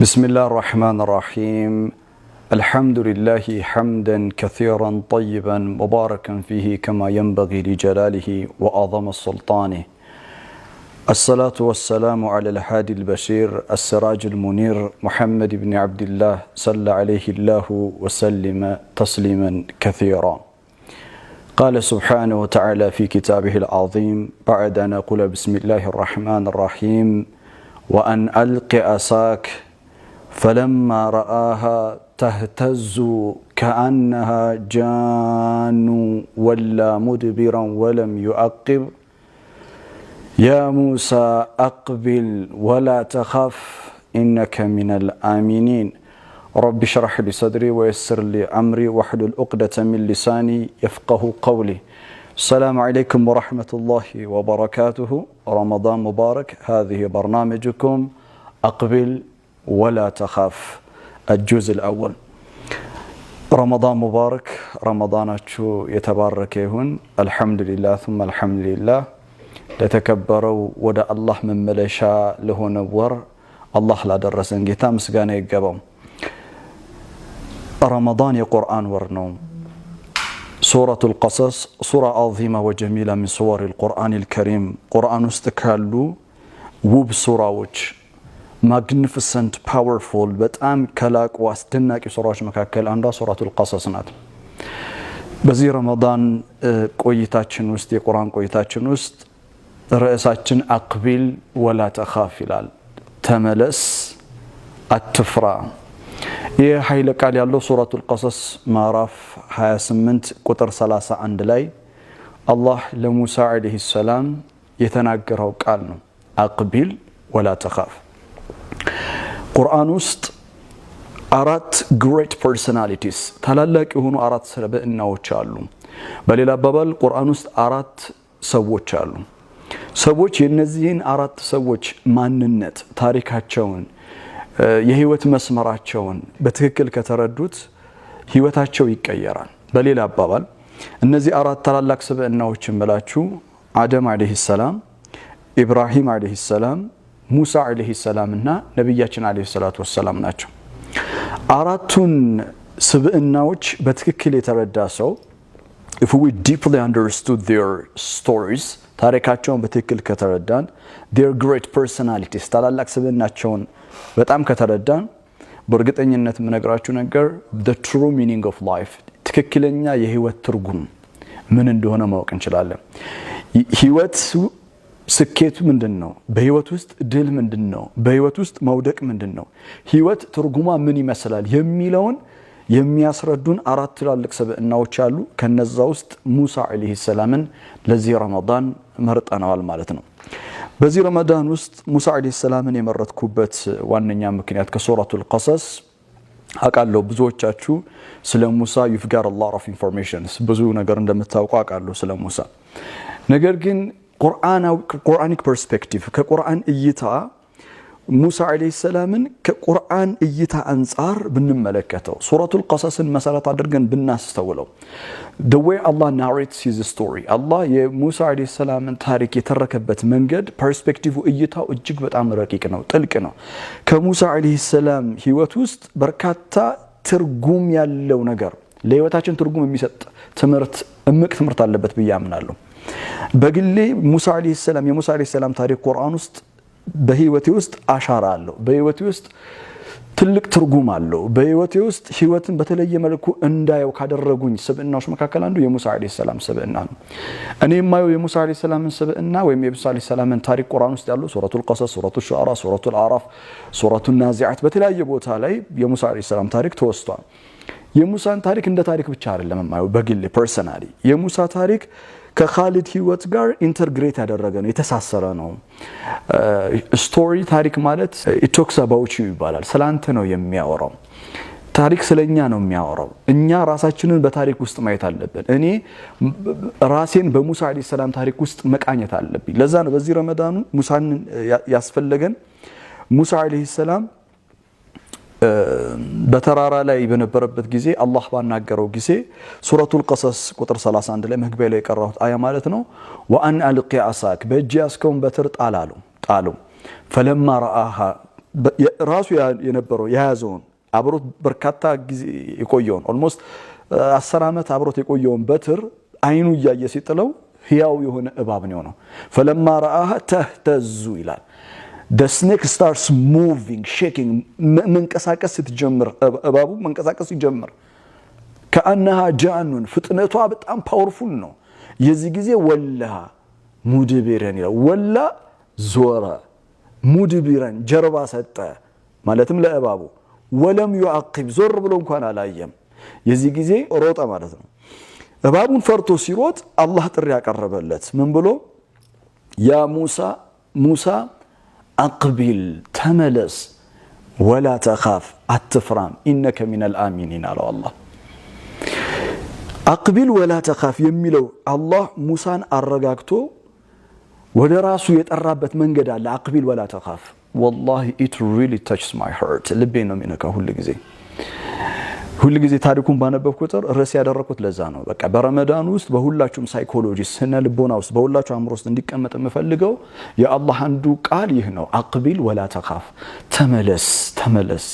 بسم الله الرحمن الرحيم الحمد لله حمدا كثيرا طيبا مباركا فيه كما ينبغي لجلاله وعظم سلطانه الصلاة والسلام على الهادي البشير السراج المنير محمد بن عبد الله صلى عليه الله وسلم تسليما كثيرا قال سبحانه وتعالى في كتابه العظيم بعد أن أقول بسم الله الرحمن الرحيم وأن ألق عصاك فلما رآها تهتز كأنها جان ولا مدبرا ولم يعقب يا موسى أقبل ولا تخف إنك من الآمنين رب اشرح لي صدري ويسر لي أمري واحلل عقدة من لساني يفقه قولي السلام عليكم ورحمة الله وبركاته رمضان مبارك هذه برنامجكم أقبل ولا تخاف الجزء الأول رمضان مبارك رمضاناتشو يتبارك يهون الحمد لله ثم الحمد لله لتكبروا ودا الله من ملشا له نور الله لا درسن جيتا مسغانا يقبم رمضان يقرآن ورنوم سورة القصص سورة عظيمة وجميلة من صور القرآن الكريم قرآن استكالو وب سورة وجه magnificent powerful በጣም ከላቅ ዋስደናቂ ሱራዎች መካከል አንዷ ሱረቱል ቀሰስ ናት። በዚህ ረመዳን ቆይታችን ውስጥ የቁርአን ቆይታችን ውስጥ ርዕሳችን አቅቢል ወላ ተኻፍ ይላል። ተመለስ አትፍራ። ይህ ኃይለ ቃል ያለው ሱረቱል ቀሰስ ማዕራፍ 28 ቁጥር 31 ላይ አላህ ለሙሳ አለይሂ ሰላም የተናገረው ቃል ነው። አቅቢል ወላ ተኻፍ ቁርአን ውስጥ አራት great personalities ታላላቅ የሆኑ አራት ሰብዕናዎች አሉ። በሌላ አባባል ቁርአን ውስጥ አራት ሰዎች አሉ። ሰዎች የነዚህን አራት ሰዎች ማንነት ታሪካቸውን የህይወት መስመራቸውን በትክክል ከተረዱት ህይወታቸው ይቀየራል። በሌላ አባባል እነዚህ አራት ታላላቅ ሰብዕናዎችን ብላችሁ አደም አለይሂ ሰላም፣ ኢብራሂም አለይሂ ሰላም፣ ሙሳ አለይሂ ሰላም እና ነብያችን አለይሂ ሰላቱ ወሰላም ናቸው። አራቱን ስብዕናዎች በትክክል የተረዳ ሰው if we deeply understood their stories ታሪካቸውን በትክክል ከተረዳን their great personalities ታላላቅ ስብዕናቸውን በጣም ከተረዳን በእርግጠኝነት የምነግራችሁ ነገር the true meaning of life ትክክለኛ የህይወት ትርጉም ምን እንደሆነ ማወቅ እንችላለን። ህይወት ስኬቱ ምንድነው? በህይወት ውስጥ ድል ምንድነው? በህይወት ውስጥ መውደቅ ምንድነው? ህይወት ትርጉሟ ምን ይመስላል የሚለውን የሚያስረዱን አራት ትላልቅ ሰብዕናዎች አሉ። ከነዛ ውስጥ ሙሳ አለይሂ ሰላምን ለዚህ ረመዳን መርጠናል ማለት ነው። በዚህ ረመዳን ውስጥ ሙሳ አለይሂ ሰላምን የመረጥኩበት ዋነኛ ምክንያት ከሱረቱል ቀሰስ አቃለው ብዙዎቻችሁ ስለ ሙሳ you've got a lot of information ብዙ ነገር እንደምታውቁ አቃለው ስለ ሙሳ። ነገር ግን Quranic perspective ከቁርአን እይታ ሙሳ አለይሂ ሰላምን ከቁርአን እይታ አንፃር ብንመለከተው ሱረቱል ቀሰስን መሰረት አድርገን ብናስተውለው the way Allah narrates his story Allah የሙሳ አለይሂ ሰላምን ታሪክ የተረከበት መንገድ ፐርስፔክቲቭ እይታው እጅግ በጣም ረቂቅ ነው፣ ጥልቅ ነው። ከሙሳ አለይሂ ሰላም ህይወት ውስጥ በርካታ ትርጉም ያለው ነገር ለህይወታችን ትርጉም የሚሰጥ ትምህርት እምቅ ትምህርት አለበት ብዬ አምናለሁ። በግሌ ሙሳ አለይሂ ሰላም የሙሳ አለይሂ ሰላም ታሪክ ቁርአን ውስጥ በህይወቴ ውስጥ አሻራ አለው። በህይወቴ ውስጥ ትልቅ ትርጉም አለው። በህይወቴ ውስጥ ህይወትን በተለየ መልኩ እንዳየው ካደረጉኝ ስብዕናዎች መካከል አንዱ የሙሳ አለይሂ ሰላም ስብዕና ነው። እኔ የማየው የሙሳ አለይሂ ሰላምን ስብዕና ወይም የሙሳ አለይሂ ሰላምን ታሪክ ቁርአን ውስጥ ያለው ሱረቱል ቀሰስ፣ ሱረቱል ሹዓራ፣ ሱረቱል አዕራፍ፣ ሱረቱል ናዚዓት በተለያየ ቦታ ላይ የሙሳ አለይሂ ሰላም ታሪክ ተወስቷል። የሙሳን ታሪክ እንደ ታሪክ ብቻ አይደለም የማየው በግሌ ፐርሰናሊ የሙሳ ታሪክ ከኻሊድ ህይወት ጋር ኢንተግሬት ያደረገ ነው፣ የተሳሰረ ነው። ስቶሪ ታሪክ ማለት it talks about you ይባላል። ስላንተ ነው የሚያወራው። ታሪክ ስለኛ ነው የሚያወራው። እኛ ራሳችንን በታሪክ ውስጥ ማየት አለብን። እኔ ራሴን በሙሳ አለይሂ ሰላም ታሪክ ውስጥ መቃኘት አለብኝ። ለዛ ነው በዚህ ረመዳን ሙሳን ያስፈልገን። ሙሳ አለይሂ ሰላም በተራራ ላይ በነበረበት ጊዜ አላህ ባናገረው ጊዜ ሱረቱል ቀሰስ ቁጥር 31 ላይ መግቢያ ላይ የቀራሁት አያ ማለት ነው። ወአን አልቂ አሳክ በእጅ ያስከውን በትር ጣሉ ፈለማ ረአሃ ራሱ የነበረው የያዘውን አብሮት በርካታ ጊዜ የቆየውን ኦልሞስት 10 ዓመት አብሮት የቆየውን በትር አይኑ ያየ ሲጥለው ህያው የሆነ እባብ ነው ፈለማ ረአህ ተህተዙ ይላል the snake starts moving shaking መንቀሳቀስ ስትጀምር እባቡ መንቀሳቀስ ሲጀምር كأنها جان ፍጥነቷ በጣም ፓወርፉል ነው የዚህ ጊዜ ወላ ሙድቢረን ይላል ወላ ዞረ ሙድቢረን ጀርባ ሰጠ ማለትም ለእባቡ ወለም يعقب ዞር ብሎ እንኳን አላየም የዚህ ጊዜ ሮጣ ማለት ነው እባቡን ፈርቶ ሲሮጥ አላህ ጥሪ ያቀረበለት ምን ብሎ ያ ሙሳ አቅቢል ተመለስ ወላ ተኻፍ አትፍራም ኢነከ ሚነል አሚኒን አለ አላህ አቅቢል ወላ ተኻፍ የሚለው አላህ ሙሳን አረጋግቶ ወደ ራሱ የጠራበት መንገድ አለ አቅቢል ወላ ተኻፍ والله it really touches my heart ልቤ ነው የሚነካው ሁሉ ጊዜ ታሪኩን ባነበብኩ ቁጥር ርዕስ ያደረኩት ለዛ ነው በቃ በረመዳን ውስጥ በሁላችሁም ሳይኮሎጂ ስነ ልቦና ውስጥ በሁላችሁ አእምሮ ውስጥ እንዲቀመጥ የምፈልገው የአላህ አንዱ ቃል ይህ ነው አቅቢል ወላ ተኻፍ ተመለስ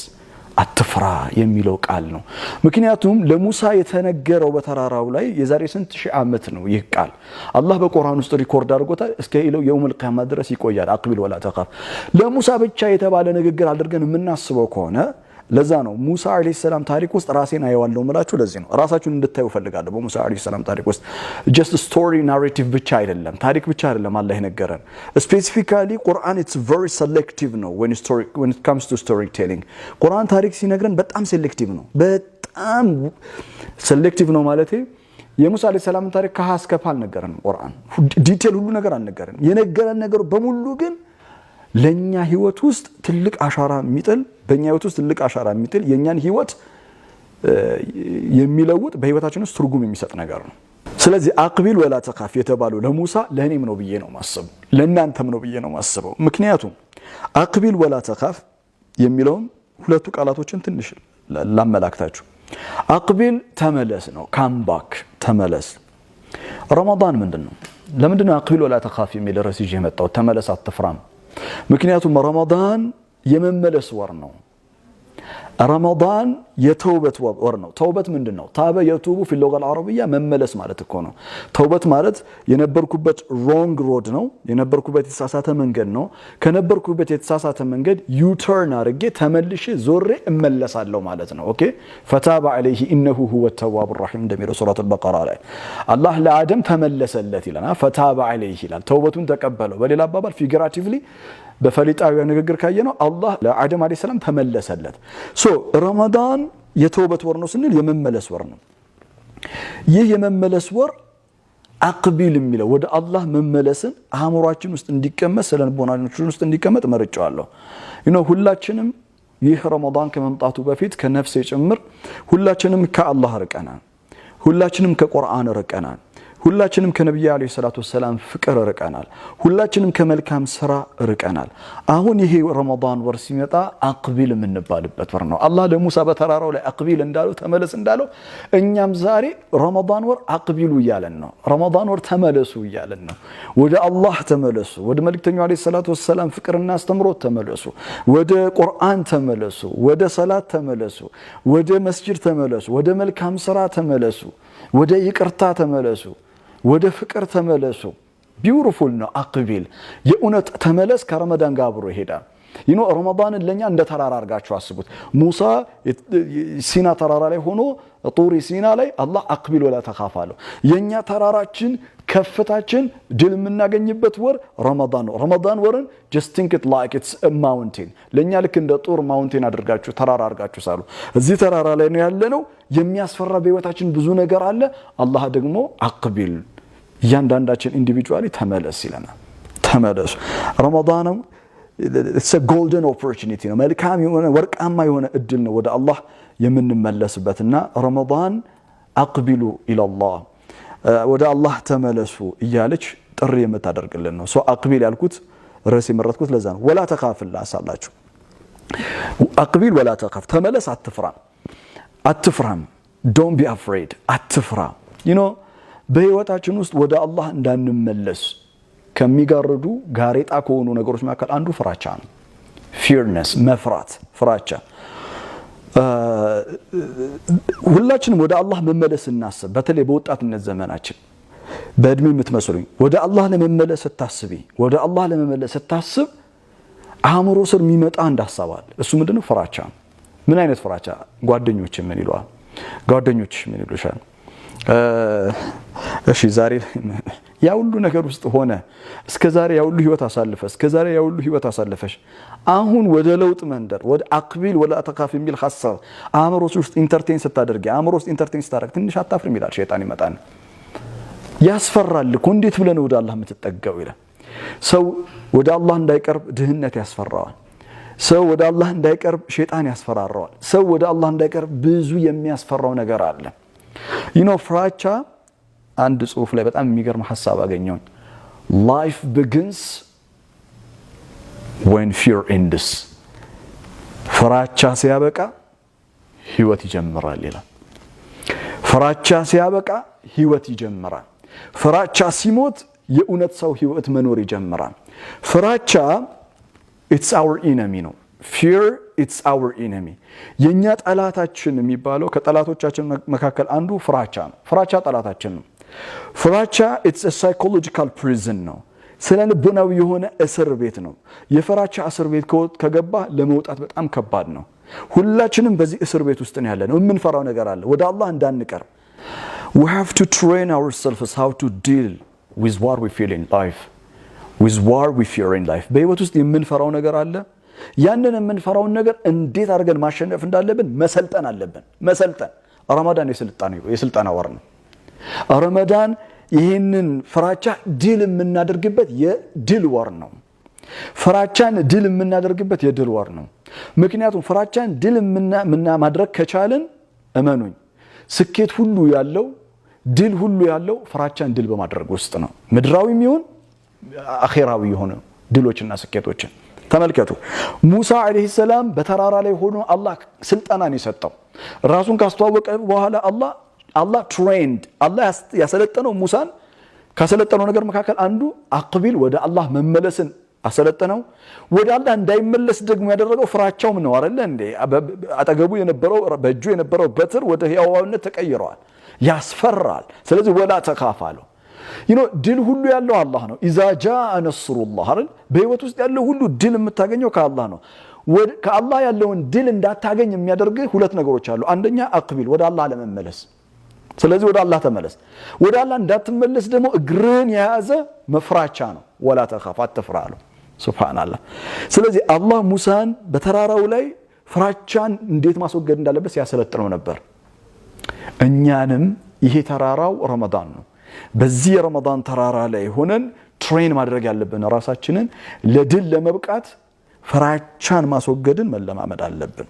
አትፍራ የሚለው ቃል ነው ምክንያቱም ለሙሳ የተነገረው በተራራው ላይ የዛሬ ስንት ሺህ ዓመት ነው ይህ ቃል አላህ በቁርአን ውስጥ ሪኮርድ አድርጎታል እስከ ኢለው የውመል ቂያማ ድረስ ይቆያል አቅቢል ወላ ተኻፍ ለሙሳ ብቻ የተባለ ንግግር አድርገን የምናስበው ከሆነ ለዛ ነው ሙሳ አለይሂ ሰላም ታሪክ ውስጥ ራሴን አየዋለሁ ማለት ለዚህ ነው ራሳችሁን እንድታዩ ፈልጋለሁ በሙሳ አለይሂ ሰላም ታሪክ ውስጥ just story narrative ብቻ አይደለም ታሪክ ብቻ አይደለም አላህ ይነገረን specifically ቁርአን it's very selective ነው when it comes to storytelling ቁርአን ታሪክ ሲነግረን በጣም selective ነው በጣም selective ነው ማለት የሙሳ አለይሂ ሰላም ታሪክ ከሐስከፋል ነገረን ቁርአን ዲቴል ሁሉ ነገር አልነገረን የነገረን ነገር በሙሉ ግን ለኛ ህይወት ውስጥ ትልቅ አሻራ የሚጥል በእኛ ህይወት ውስጥ ትልቅ አሻራ የሚጥል የኛን ህይወት የሚለውጥ በህይወታችን ውስጥ ትርጉም የሚሰጥ ነገር ነው ስለዚህ አቅቢል ወላ ተኻፍ የተባለው ለሙሳ ለኔም ነው ብዬ ነው ማስበው ለእናንተም ነው ብዬ ነው ማስበው ምክንያቱም አቅቢል ወላ ተኻፍ የሚለው ሁለቱ ቃላቶችን ትንሽ ላመላክታችሁ አቅቢል ተመለስ ነው come back ተመለስ ረመዳን ምንድነው ለምንድነው አቅቢል ወላ ተኻፍ የሚል ርዕስ ይዤ መጣው ተመለስ አትፍራም ምክንያቱም ረመዳን የመመለስ ወር ነው ረመዳን የተውበት ወር ነው ተውበት ምንድነው ታበ የቱቡ في اللغه العربيه መመለስ ማለት እኮ ነው ተውበት ማለት የነበርኩበት wrong road ነው የነበርኩበት የተሳሳተ መንገድ ነው ከነበርኩበት የተሳሳተ መንገድ you turn አርጌ ተመልሼ ዞሬ እመለሳለሁ ማለት ነው ኦኬ فتاب عليه انه هو التواب الرحيم እንደሚለው ሱረቱ البقره ላይ አላህ ለአደም ተመለሰለት ይላል فتاب عليه ይላል ተውበቱን ተቀበለው በሌላ አባባል figuratively በፈሊጣዊ ንግግር ካየነው አላህ ለአደም አለይሂ ሰላም ተመለሰለት ሶ ረመዳን የተውበት ወር ነው ስንል የመመለስ ወር ነው ይህ የመመለስ ወር አቅቢል የሚለው ወደ አላህ መመለስን አእምሮአችን ውስጥ እንዲቀመጥ ሰለንቦናችን ውስጥ እንዲቀመጥ መርጫለሁ ሁላችንም ይህ ረመዳን ከመምጣቱ በፊት ከነፍሴ ጭምር ሁላችንም ከአላህ ርቀናል ሁላችንም ከቁርአን ርቀናል ሁላችንም ከነብዩ አለይሂ ሰላቱ ወሰለም ፍቅር ርቀናል ሁላችንም ከመልካም ስራ ርቀናል አሁን ይሄ ረመዳን ወር ሲመጣ አቅቢል የምንባልበት ወር ነው አላህ ለሙሳ በተራራው ላይ አቅቢል እንዳለው ተመለስ እንዳለው እኛም ዛሬ ረመዳን ወር አቅቢሉ ይያለን ነው ረመዳን ወር ተመለሱ ይያለን ነው ወደ አላህ ተመለሱ ወደ መልእክተኛው አለይሂ ሰላቱ ወሰለም ፍቅርና አስተምሮት ተመለሱ ወደ ቁርአን ተመለሱ ወደ ሰላት ተመለሱ ወደ መስጂድ ተመለሱ ወደ መልካም ስራ ተመለሱ ወደ ይቅርታ ተመለሱ ወደ ፍቅር ተመለሱ ቢዩቲፉል ነው አቅቢል የኡነት ተመለስ ከረመዳን ጋር አብሮ ይሄዳል ረመዳንን ለኛ እንደ ተራራ አርጋችሁ አስቡት ሙሳ ሲና ተራራ ላይ ሆኖ ጡሪ ሲና ላይ አላህ አቅቢል ወላ ተኻፍ አለው የኛ ተራራችን ከፍታችን ድል የምናገኝበት ወር ረመዳን ነው ረመዳን ወርን just think it like it's a mountain ለኛ ልክ እንደ ጡር ማውንቴን አድርጋችሁ ተራራ አርጋችሁ ሳሉ እዚህ ተራራ ላይ ነው ያለነው የሚያስፈራ በህይወታችን ብዙ ነገር አለ አላህ ደግሞ አቅቢል ያንዳንዳችን ኢንዲቪጁዋሊ ተመለስ ይለናል ተመለሱ ረመዳን it's a golden opportunity ነው መልካም የሆነ ወርቃማ የሆነ እድል ነው ወደ አላህ የምንመለስበትና ረመዳን አቅቢሉ ኢላላህ ወደ አላህ ተመለሱ እያለች ጥሪ የምታደርግልን ነው ሶ አቅቢል ያልኩት ርዕስ የመረጥኩት ለዛ ነው ወላ ተኻፍላ አሳላችሁ አቅቢል ወላ ተኻፍ ተመለስ አትፍራም don't be afraid አትፍራ በህይወታችን ውስጥ ወደ አላህ እንዳንመለስ ከሚጋርዱ ጋሬጣ ከሆኑ ነገሮች መካከል አንዱ ፍራቻ ነው fearness መፍራት ፍራቻ ሁላችንም ወደ አላህ መመለስ እናስብ በተለይ በወጣትነት ዘመናችን በእድሜ የምትመስሉኝ ወደ አላህ ለመመለስ ተታስቢ ወደ አላህ ለመመለስ ተታስብ አእምሮ ስር የሚመጣ እንዳሳባል እሱ ምንድነው ፍራቻ ምን አይነት ፍራቻ ጓደኞች ምን ይሏል ጓደኞች ምን ይሉሻል እሺ ዛሬ ያ ሁሉ ነገር ውስጥ ሆነ እስከ ዛሬ ያ ሁሉ ህይወት አሳልፈ እስከ ዛሬ ያ ሁሉ ህይወት አሳልፈሽ አሁን ወደ ለውጥ መንደር ወደ አቅቢል ወላ ተካፍ የሚል ሐሳብ አእምሮ ውስጥ ኢንተርቴን ስታደርጊ አእምሮ ውስጥ ኢንተርቴን ስታደርግ ትንሽ አታፍርም ይላል ሸይጣን ይመጣል ያስፈራል እኮ እንዴት ብለን ወደ አላህ የምትጠጋው ይላል ሰው ወደ አላህ እንዳይቀርብ ድህነት ያስፈራዋል ሰው ወደ አላህ እንዳይቀርብ ሸይጣን ያስፈራራዋል ሰው ወደ አላህ እንዳይቀርብ ብዙ የሚያስፈራው ነገር አለ ፍራቻ አንድ ጽሁፍ ላይ በጣም የሚገርም ሐሳብ አገኘው life begins when fear ends ፍራቻ ሲያበቃ ህይወት ይጀምራል ይላል ፍራቻ ሲያበቃ ህይወት ይጀምራል ፍራቻ ሲሞት የኡነት ሰው ህይወት መኖር ይጀምራል ፍራቻ it's our enemy ነው fear it's our enemy የኛ ጠላታችን የሚባለው ከጠላቶቻችን መካከል አንዱ ፍራቻ ነው ፍራቻ ጠላታችን ነው ፍራቻ it's a psychological prison ነው ስለልቦናዊ የሆነ እስር ቤት ነው የፍራቻ እስር ቤት ከገባ ለመውጣት በጣም ከባድ ነው ሁላችንም በዚህ እስር ቤት ውስጥ ነው ያለነው የምንፈራው ነገር አለ ወደ አላህ እንዳንቀርብ we have to train ourselves how to deal with what we feel in life with what we fear in life በህይወት ውስጥ የምንፈራው ነገር አለ ያንን የምንፈራውን ነገር እንዴት አድርገን ማሸነፍ እንዳለብን መሰልጠን አለብን መሰልጠን ረመዳን የስልጣና ወር ነው ረመዳን ይሄንን ፍራቻ ድል የምናደርግበት የድል ወር ነው ፍራቻን ድል የምናደርግበት የድል ወር ነው ምክንያቱም ፍራቻን ድል ማድረግ ከቻለን እመኑኝ ስኬት ሁሉ ያለው ድል ሁሉ ያለው ፍራቻን ድል በማድረግ ውስጥ ነው ምድራዊም ይሁን አኺራዊ የሆነ ድሎችና ስኬቶችን ተመልከቱ ሙሳ አለይሂ ሰላም በተራራ ላይ ሆኖ አላህ ስልጣናን ይሰጠው ራሱን ካስተዋወቀ በኋላ አላህ ትሬንድ አላህ ያሰለጠነው ሙሳን ካሰለጠነው ነገር መካከል አንዱ አቅቢል ወደ አላህ መመለስን አሰለጠነው ወደ አላህ እንዳይመለስ ደግሞ ያደረገው ፍራቻው ምን ነው አይደል እንዴ አጠገቡ የነበረው በእጁ የነበረው በትር ወደ ህያዋነት ተቀይሯል ያስፈራል ስለዚህ ወላ ተካፋሉ ድል ሁሉ ያለው አላህ ነው ኢዛ ጃአ ነስሩላህ አይደል በህይወት ውስጥ ያለው ሁሉ ድል የምታገኘው ከአላህ ነው ከአላህ ያለውን ድል እንዳታገኝ የሚያደርግ ሁለት ነገሮች አሉ አንደኛ አቅቢል ወደ አላህ ለመመለስ ስለዚህ ወደ አላህ ተመለስ ወደ አላህ እንዳትመለስ ደግሞ እግርን የያዘ መፍራቻ ነው ወላ ተኻፍ አትፍራሉ ሱብሃንአላህ ስለዚህ አላህ ሙሳን በተራራው ላይ ፍራቻን እንዴት ማስወገድ እንዳለበት ያሰለጥነው ነበር እኛንም ይሄ ተራራው ረመዳን ነው በዚህ ረመዳን ተራራ ላይ ሆነን ትሬን ማድረግ ያለብን ራሳችንን ለድል ለመብቃት ፍራቻን ማስወገድን መለማመድ አለብን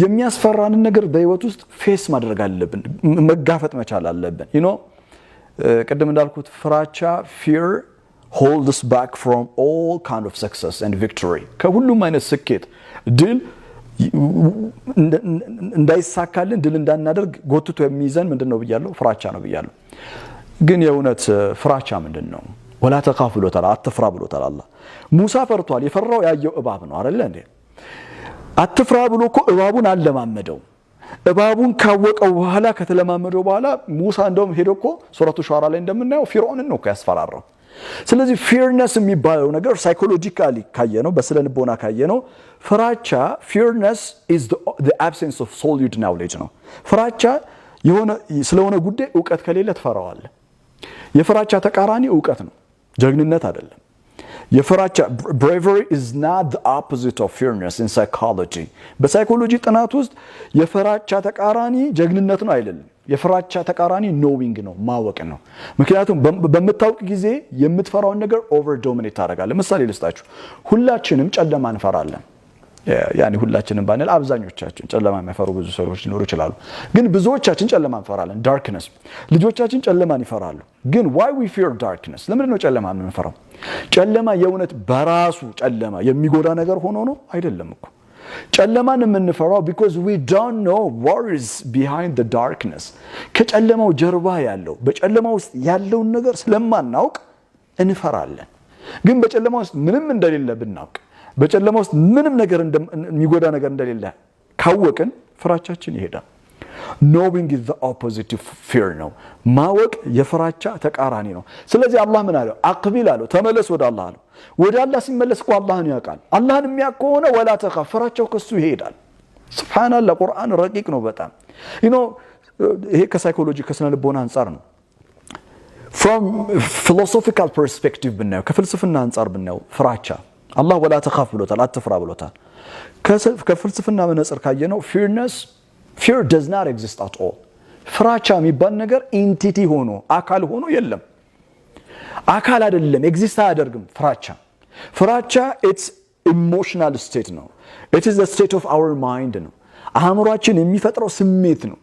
የሚያስፈራንን ነገር በህይወት ውስጥ ፌስ ማድረግ አለብን መጋፈጥ መቻል አለብን ቀደም እንዳልኩት ፍራቻ fear holds us back from all kind of success and victory ከሁሉም አይነት ስኬት ድል እንዳይሳካልን ድል እንዳናደርግ ጎትቶ የሚይዘን ምንድነው ብያለሁ ፍራቻ ነው ብያለሁ ግን የእውነት ፍራቻ ምንድነው ወላ ተኻፍ ብሎታል አትፍራ ብሎታል አላህ ሙሳ ፈርቷል የፈራው ያየው እባብ ነው አይደል እንዴ አትፍራ ብሎ እኮ እባቡን አለማመደው እባቡን ካወቀው በኋላ ከተለማመደው በኋላ ሙሳ እንደውም ሄዶኮ ሱረቱ ሹዓራ ላይ እንደምናየው ፊርዖንን ነው ያስፈራራው ስለዚህ fearness የሚባለው ነገር ሳይኮሎጂካሊ ካየነው በስለልቦና ካየነው ፍራቻ fearness is the absence of solid knowledge ነው ፍራቻ ስለሆነ ጉዳይ ዕውቀት ከሌለ ትፈራዋለህ የፍራቻ ተቃራኒ ዕውቀት ነው ጀግንነት አይደለም የፍራቻ bravery is not the opposite of fearness in psychology በሳይኮሎጂ ጥናት ውስጥ የፍራቻ ተቃራኒ ጀግንነት ነው አይደለም የፍራቻ ተቃራኒ knowing ነው ማወቅ ነው ምክንያቱም በመታወቅ ጊዜ የምትፈራውን ነገር ኦቨር ዶሚኔት ታደርጋለህ ምሳሌ ልስጣችሁ ሁላችንም ጨለማ እንፈራለን ያኒ ሁላችንም ባንል አብዛኞቻችን ጨለማ የሚፈሩ ብዙ ሰዎች ሊኖሩ ይችላሉ ግን ብዙዎቻችን ጨለማ እንፈራለን darkness ልጆቻችን ጨለማን ይፈራሉ ግን why we fear darkness ለምን ነው ጨለማ የምንፈራው ጨለማ የእውነት በራሱ ጨለማ የሚጎዳ ነገር ሆኖ ነው አይደለም እኮ ጨለማን የምንፈራው because we don't know what is behind the darkness ከጨለማው ጀርባ ያለው በጨለማው ውስጥ ያለውን ነገር ስለማናውቅ እንፈራለን ግን በጨለማው ውስጥ ምንም እንደሌለ ብናውቅ በጨለማ ውስጥ ምንም ነገር የሚጎዳ ነገር እንደሌለ ካወቅን ፍራቻችን ይሄዳል። knowing is the opposite of fear ነው። ማወቅ የፍራቻ ተቃራኒ ነው። ስለዚህ አላህ ምን አለው? አቅቢል አለው፣ ተመለስ ወደ አላህ አለው። ወደ አላህ ሲመለስ እኮ አላህን ያውቃል። አላህን የሚያውቅ ከሆነ ወላ ተኻፍ፣ ፍራቻው ከሱ ይሄዳል። ሱብሃንአላህ ቁርአን ረቂቅ ነው በጣም ይሄ ከሳይኮሎጂ ከስነ ልቦና አንፃር ነው። from philosophical perspective ብናየው ከፍልስፍና አንፃር ብናየው ፍራቻ አላህ ወላ ተኻፍ ብሎታል፣ አትፍራ ብሎታል። ከፍልስፍና መነጽር ካየነው fear does not exist at all። ፍራቻ የሚባል ነገር ኢንቲቲ ሆኖ አካል ሆኖ የለም። አካል አይደለም፣ ኤግዚስት አያደርግም። ፍራቻ it's emotional state ነው። it is the state of our mind ነው። አእምሮአችን የሚፈጥረው ስሜት ነው።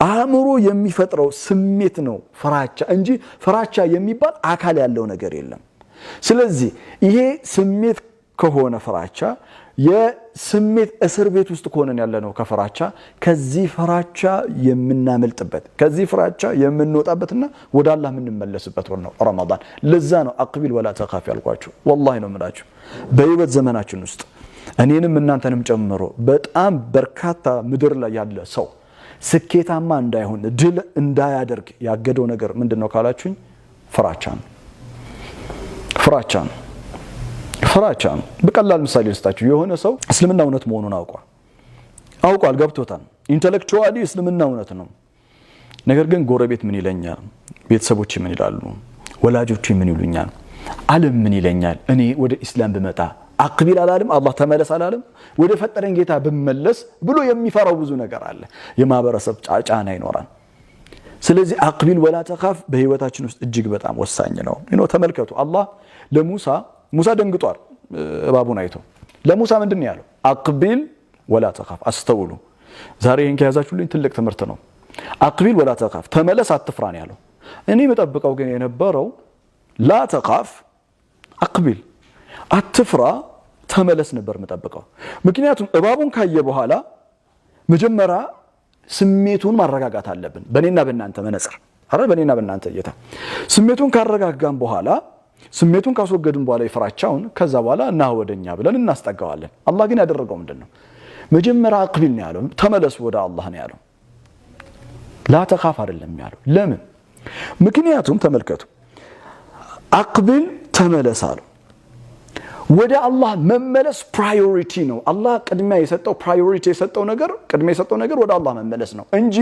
አእምሮ የሚፈጥረው ስሜት ነው ፍራቻ እንጂ ፍራቻ የሚባል አካል ያለው ነገር የለም። ስለዚህ ይሄ ስሜት ከሆነ ፍራቻ የስሜት እስር ቤት ውስጥ ሆነን ያለነው ከፍራቻ ከዚህ ፍራቻ የምናመልጥበት ከዚህ ፍራቻ የምንወጣበትና ወደ አላህ የምንመለስበት ወር ነው ረመዳን። ለዛ ነው አቅቢል ወላ ተኻፍ ያልኳችሁ። ወላሂ ነው የምላችሁ በህይወት ዘመናችን ውስጥ እኔንም እናንተንም ጨምሮ በጣም በርካታ ምድር ላይ ያለ ሰው ስኬታማ እንዳይሆን ድል እንዳያደርግ ያገደው ነገር ምንድነው ካላችሁኝ ፍራቻ ነው። በቀላል ምሳሌ ልስጣችሁ። የሆነ ሰው እስልምና እውነት መሆኑን አውቋል ገብቶታል። ኢንተሌክቹዋሊ እስልምና እውነት ነው። ነገር ግን ጎረቤት ምን ይለኛል፣ ቤተሰቦች ምን ይላሉ፣ ወላጆች ምን ይሉኛል፣ ዓለም ምን ይለኛል፣ እኔ ወደ ኢስላም ብመጣ አቅቢል አላለም፣ አላህ ተመለስ አላለም፣ ወደ ፈጠረን ጌታ ብመለስ ብሎ የሚፈራው ብዙ ነገር አለ። የማህበረሰብ ጫጫና ይኖራል። ስለዚህ አቅቢል ወላ ተኻፍ በህይወታችን ውስጥ እጅግ በጣም ወሳኝ ነው። ተመልከቱ አላህ ሙሳ ደንግጧል እባቡን አይቶ። ለሙሳ ምንድነው ያለው? አቅቢል ወላ ተኻፍ። አስተውሉ። ዛሬ ይሄን ከያዛችሁልኝ ትልቅ ትምህርት ነው። አቅቢል ወላ ተኻፍ፣ ተመለስ አትፍራ ነው ያለው። እኔ መጠብቀው ግን የነበረው ላ ተኻፍ አቅቢል አትፍራ ተመለስ ነበር መጠብቀው። ምክንያቱም እባቡን ካየ በኋላ መጀመሪያ ስሜቱን ማረጋጋት አለብን። በእኔና በእናንተ መነጽር በእኔና በእናንተ እይታ ስሜቱን ካረጋጋን በኋላ ስሜቱን ካስወገድን በኋላ ይፍራቻውን ከዛ በኋላ እና ወደኛ ብለን እናስጠጋዋለን። አላህ ግን ያደረገው ምንድነው? መጀመሪያ አቅቢል ነው ያለው፣ ተመለስ ወደ አላህ ነው ያለው። ላ ተኻፍ አይደለም ያለው። ለምን? ምክንያቱም ተመልከቱ አቅቢል ተመለስ አለው። ወደ አላህ መመለስ ፕራዮሪቲ ነው። አላህ ቅድሚያ የሰጠው ነገር ወደ አላህ መመለስ ነው እንጂ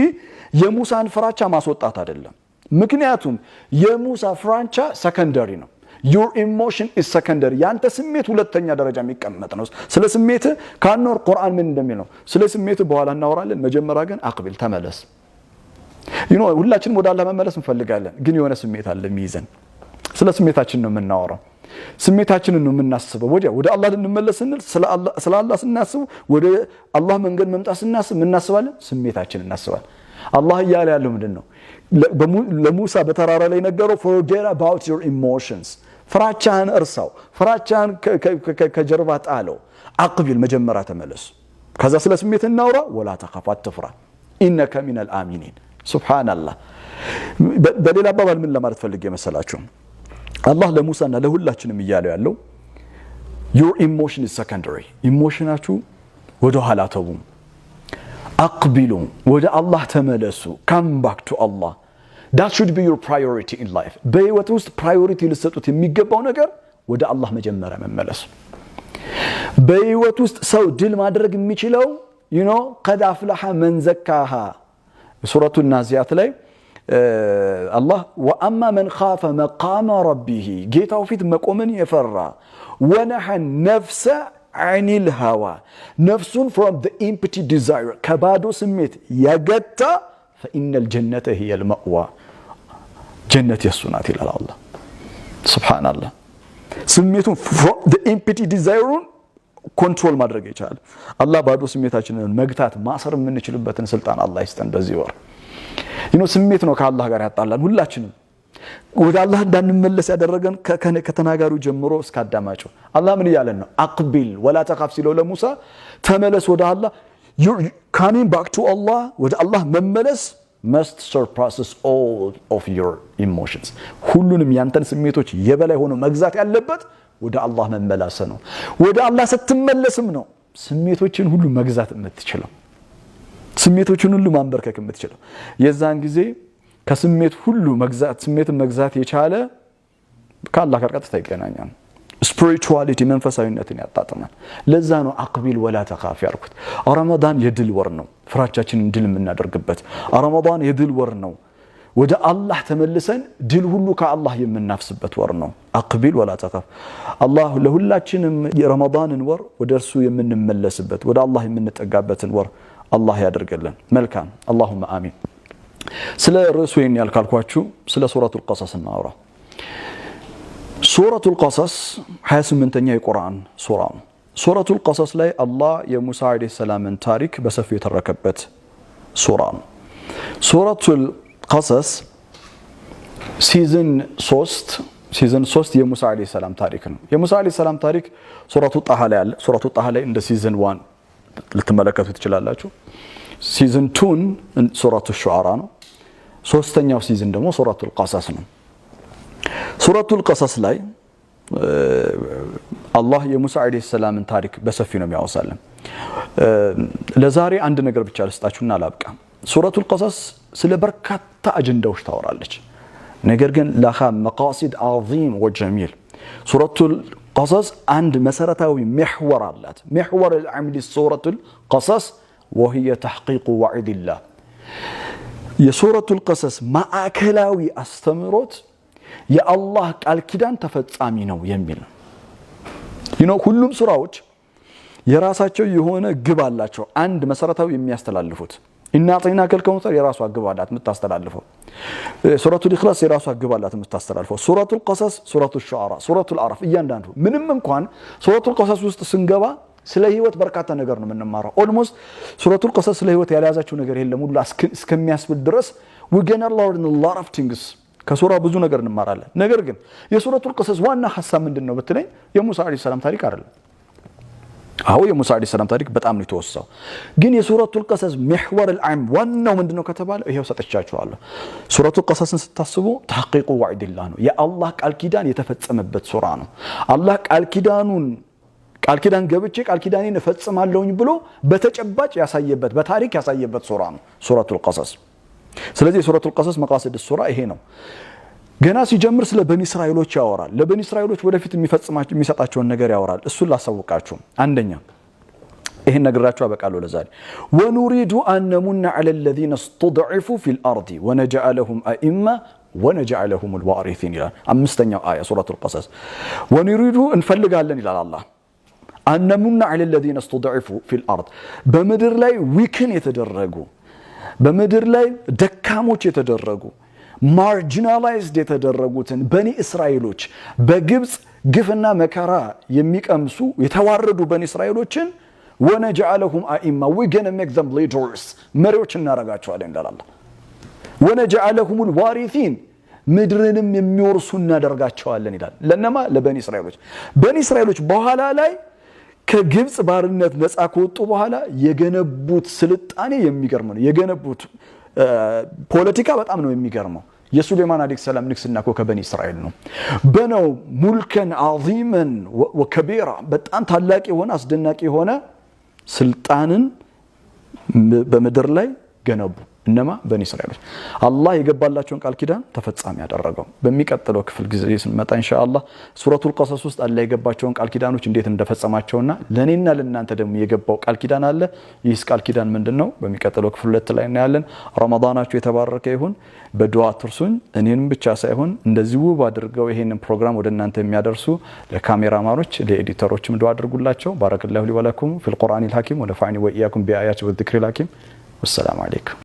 የሙሳን ፍራቻ ማስወጣት አይደለም። ምክንያቱም የሙሳ ፍራቻ ሰከንደሪ ነው። your emotion is secondary። ያንተ ስሜት ሁለተኛ ደረጃ የሚቀመጥ ነው። ስለ ስሜት ካኖር ቁርአን ምን እንደሚል ነው። ስለ ስሜት በኋላ እናወራለን። መጀመሪያ ግን አቅቢል ተመለስ። ሁላችንም ወደ አላህ መመለስ እንፈልጋለን፣ ግን የሆነ ስሜት አለ የሚይዘን። ስለ ስሜታችን ነው የምናወራው። ስሜታችንን ነው የምናስበው። ወደ አላህ ልንመለስ ስንል ስለ አላህ ስናስብ ወደ አላህ መንገድ መምጣት ስናስብ እናስባለን፣ ስሜታችንን እናስባለን። አላህ እያለ ያለው ምንድነው? ለሙሳ በተራራ ላይ ነገረው forget about your emotions። ፍራቻን እርሳው፣ ፍራቻን ከጀርባ ጣለው። አቅቢል መጀመሪያ ተመለስ፣ ከዛ ስለ ስሜት እናውራ። ወላ ተኻፍ አትፍራ ኢነከ ሚነል አሚኒን። ሱብሃንአላህ። በሌላ አባባል ምን ለማለት ፈልጌ መሰላችሁ? አላህ ለሙሳና ለሁላችንም እያለው ያለው your emotion is secondary። ኢሞሽናችሁ ወደ ኋላ ተው፣ አቅቢሉ ወደ አላህ ተመለሱ። come back to Allah። that should be your priority in life። በህይወት ውስጥ ፕራዮሪቲ ልትሰጡት የሚገባው ነገር ወደ አላህ መጀመሪያ መመለስ። በህይወት ውስጥ ሰው ድል ማድረግ የሚችለው قد أفلح من زكاها ሱረቱ ናዚያት ላይ الله وأما من خاف مقام ربه ጌታው ፊት መቆምን የፈራ ونهى النفس عن الهوى نفسون from the empty desire ከባዶ ስሜት ያገታ فإن الجنة هي المأوى ጀነት የሱ ናት ይላል አላህ። ሱብሃንአላህ። ስሜቱን the empty desire ኮንትሮል ማድረግ ይቻላል። አላህ ባዶ ስሜታችንን መግታት ማሰር የምንችልበትን ስልጣን አላህ ይስጠን በዚህ ወር። ስሜት ነው ከአላህ ጋር ያጣላን ሁላችንም። ወደ አላህ እንዳንመለስ ያደረገን ከተናጋሪው ጀምሮ እስከ አዳማጩ አላህ ምን ይያለን ነው? አቅቢል ወላ ተኻፍ ሲለው ለሙሳ ተመለስ ወደ አላህ። coming back to Allah ወደ አላህ መመለስ must surpasses all of your emotions። ሁሉንም ያንተን ስሜቶች የበላይ ሆኖ መግዛት ያለበት ወደ አላህ መመለስ ነው። ወደ አላህ ስትመለስም ነው ስሜቶችን ሁሉ መግዛት የምትችለው፣ ስሜቶችን ሁሉ ማንበርከክ የምትችለው። የዛን ጊዜ ከስሜት ሁሉ ስሜትን መግዛት የቻለ ከአላህ ጋር ቀጥታ ይገናኛል። ስፒሪቹዋሊቲ መንፈሳዊነትን ያጣጥማል። ለዛ ነው አቅቢል ወላ ተኻፍ ያልኩት። ረመዳን የድል ወር ነው፣ ፍራቻችንን ድል የምናደርግበት። ረመዳን የድል ወር ነው፣ ወደ አላህ ተመልሰን ድል ሁሉ ከአላህ የምናፍስበት ወር ነው። አቅቢል ወላ ተኻፍ። አላህ ለሁላችንም የረመዳንን ወር ወደ እርሱ የምንመለስበት ወደ አላህ የምንጠጋበትን ወር አላህ ያደርገልን። መልካም አላሁመ አሚን። ስለ ርዕሱ ይህን ያልካልኳችሁ ስለ ሱረቱል ቀሰስ እናውራ። ሱረቱል ቀሰስ 28ኛ የቁርአን ሱራ ነው። ሱረቱል ቀሰስ ላይ አላህ የሙሳ አለይሂ ሰላምን ታሪክ በሰፊው የተረከበት ሱራ ነው። ሱረቱል ቀሰስ ሲዝን 3 የሙሳ አለይሂ ሰላም ታሪክ ነው። የሙሳ አለይሂ ሰላም ታሪክ ሱረቱ ጣሃ ላይ አለ። ሱረቱ ጣሃ ላይ እንደ ሲዝን 1 ልትመለከቱ ትችላላችሁ። ሲዝን 2 ሱረቱ ሹዓራ ነው። ሶስተኛው ሲዝን ደግሞ ሱረቱል ቀሰስ ነው። ሱረቱል ቀሰስ ላይ አላህ የሙሳ አለይሂ ሰላምን ታሪክ በሰፊው ነው የሚያወሳልን። ለዛሬ አንድ ነገር ብቻ ልስጣችሁና አላብቃ። ሱረቱል ቀሰስ ስለ በርካታ አጀንዳዎች ታወራለች። ነገር ግን ለኻ መቃሲድ ዓዚም ወጀሚል። ሱረቱል ቀሰስ አንድ መሰረታዊ محور አላት። محور العمل ሱረቱል ቀሰስ وهي تحقيق وعد الله። የሱረቱል ቀሰስ ማዕከላዊ አስተምሮት የአላህ ቃል ኪዳን ተፈጻሚ ነው የሚል ነው። ሁሉም ሱራዎች የራሳቸው የሆነ ግብ አላቸው። አንድ መሰረታዊ የሚያስተላልፉት ኢና አዕጠይናከል ከውሰር የራሷ ግብ አላት የምታስተላልፈው። ሱረቱል ኢኽላስ የራሷ ግብ አላት የምታስተላልፈው። ሱረቱል ቀሰስ፣ ሱረቱል ሹዓራ፣ ሱረቱል አዕራፍ እያንዳንዱ ምንም እንኳን ሱረቱል ቀሰስ ውስጥ ስንገባ ስለ ህይወት በርካታ ነገር ነው የምንማረው። ኦልሞስት ሱረቱል ቀሰስ ስለ ህይወት ያልያዛቸው ነገር የለም ሁሉ እስከሚያስብል ድረስ we gonna learn a lot of things። ከሱራ ብዙ ነገር እንማራለን። ነገር ግን የሱረቱል ቀሰስ ዋና ሐሳብ ምንድነው ብትለኝ የሙሳ አለይሂ ሰላም ታሪክ አይደለም። አዎ የሙሳ አለይሂ ሰላም ታሪክ በጣም ነው የተወሳው። ግን የሱረቱል ቀሰስ محور العام ዋናው ምንድነው ከተባለ ይሄው ሰጥቻችኋለሁ። ሱረቱል ቀሰስን ስታስቡ ተሐቂቁ ወዕድላህ ነው። የአላህ ቃል ኪዳን የተፈጸመበት ሱራ ነው። አላህ ቃል ኪዳን ገብቼ ቃል ኪዳኔን እፈጽማለሁኝ ብሎ በተጨባጭ ያሳየበት በታሪክ ያሳየበት ሱራ ነው ሱረቱል ቀሰስ። ስለዚህ ሱረቱል ቀሰስ መቃሲድ ሱራ ይሄ ነው። ገና ሲጀምር ስለ በኒ እስራኤሎች ያወራል። ለበኒ እስራኤሎች ወደፊት የሚሰጣቸውን ነገር ያወራል። እሱን ላሳውቃችሁ። አንደኛ ይሄን ነግራችሁ አበቃለሁ ለዛሬ። ወኑሪዱ አን ነሙና ዐለ الذين استضعفوا في الارض ونجعلهم ائمه ونجعلهم الوارثين ይላል። አምስተኛው አያ ሱረቱል ቀሰስ። ወኑሪዱ እንፈልጋለን ይላል አላህ አን ነሙና ዐለ الذين استضعفوا في الارض በምድር ላይ ዊክን የተደረጉ በምድር ላይ ደካሞች የተደረጉ ማርጂናላይዝድ የተደረጉትን በኒ እስራኤሎች በግብጽ ግፍና መከራ የሚቀምሱ የተዋረዱ በኒ እስራኤሎችን ወነጀዐለሁም አኢማ we gonna make them leaders መሪዎች እናረጋቸዋለን ይላል አላህ። ወነጀዐለሁም الوارثين ምድርንም የሚወርሱ እናደርጋቸዋለን ይላል። ለነማ ለበኒ እስራኤሎች። በኒ እስራኤሎች በኋላ ላይ ከግብጽ ባርነት ነፃ ከወጡ በኋላ የገነቡት ስልጣኔ የሚገርም ነው። የገነቡት ፖለቲካ በጣም ነው የሚገርመው። የሱሌማን አለይሂ ሰላም ንግስና እኮ ከበኒ እስራኤል ነው። በነው ሙልከን ዓዚመን ወከቢራ በጣም ታላቅ የሆነ አስደናቂ የሆነ ስልጣንን በምድር ላይ ገነቡ። እነማ በኒ እስራኤሎች። አላህ የገባላቸውን ቃል ኪዳን ተፈጻሚ ያደረገው። በሚቀጥለው ክፍል ጊዜ ስንመጣ ኢንሻአላህ ሱረቱል ቀሰስ ውስጥ አላህ የገባቸውን ቃል ኪዳኖች እንዴት እንደፈጸማቸውና ለኔና ለእናንተ ደግሞ የገባው ቃል ኪዳን አለ። ይህስ ቃል ኪዳን ምንድነው? በሚቀጥለው ክፍል 2 ላይ እናያለን። ረመዳናችሁ የተባረከ ይሁን። በዱዓ አትርሱኝ። እኔንም ብቻ ሳይሆን እንደዚህ ውብ አድርገው ይሄንን ፕሮግራም ወደ እናንተ የሚያደርሱ ለካሜራማኖች ለኤዲተሮችም ዱዓ አድርጉላቸው። ባረከላሁ ሊ ወለኩም ፊል ቁርአኒል ሐኪም ወነፈዐኒ ወኢያኩም ቢአያቲ ወዚክሪል ሐኪም። ወሰላሙ አለይኩም።